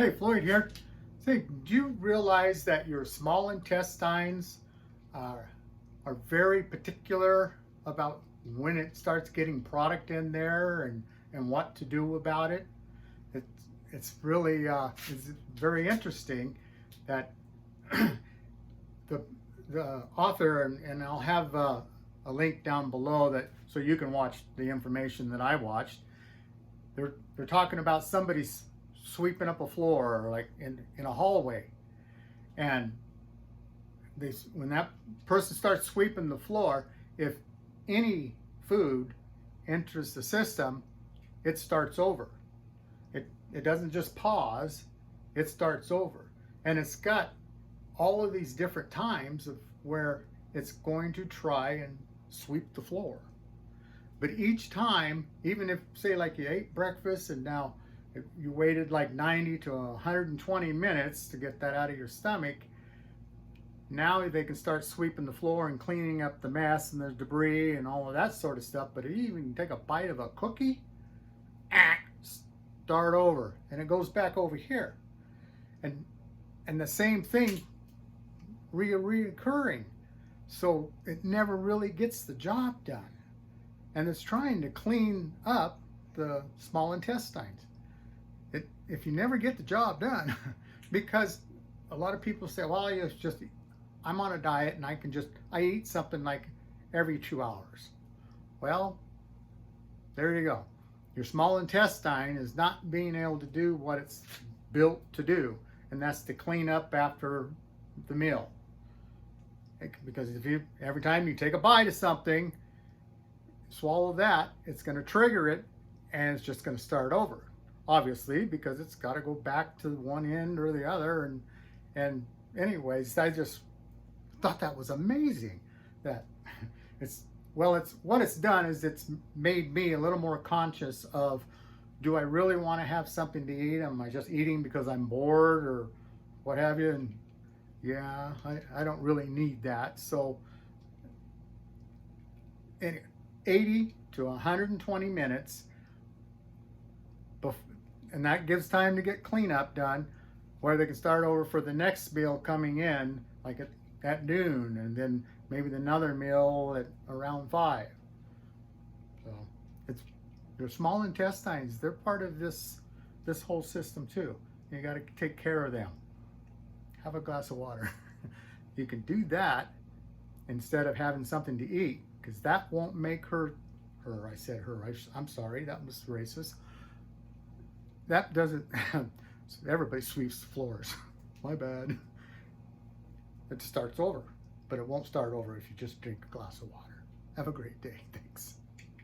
Hey, Floyd here. Say, do you realize that your small intestines are, are very particular about when it starts getting product in there and what to do about it? It's really it's very interesting that the, the author, and I'll have a link down below that so you can watch the information that I watched. They're talking about somebody sweeping up a floor, or like in a hallway, and when that person starts sweeping the floor, if any food enters the system, it starts over. It doesn't just pause, it starts over, and it's got all of these different times of where it's going to try and sweep the floor. But each time, even if, say, like you ate breakfast and now you waited like 90 to 120 minutes to get that out of your stomach, now they can start sweeping the floor and cleaning up the mess and the debris and all of that sort of stuff. But even you take a bite of a cookie, start over, and it goes back over here. And the same thing reoccurring. So it never really gets the job done. And it's trying to clean up the small intestines. If you never get the job done, because a lot of people say, well, it's just, I'm on a diet and I eat something like every 2 hours. Well, there you go. Your small intestine is not being able to do what it's built to do, and that's to clean up after the meal. Because every time you take a bite of something, swallow that, it's going to trigger it, and it's just going to start over. Obviously, because it's got to go back to one end or the other. And anyways, I just thought that was amazing. That it's what it's done is it's made me a little more conscious of, do I really want to have something to eat? Am I just eating because I'm bored or what have you? And yeah, I don't really need that. So 80 to 120 minutes, and that gives time to get cleanup done, where they can start over for the next meal coming in, like at noon, and then maybe another meal at around 5. So it's your small intestines, they're part of this whole system too. You got to take care of them. Have a glass of water. You can do that instead of having something to eat, because that won't make I said her, I'm sorry, that was racist. That doesn't, everybody sweeps the floors. My bad. It starts over, but it won't start over if you just drink a glass of water. Have a great day. Thanks.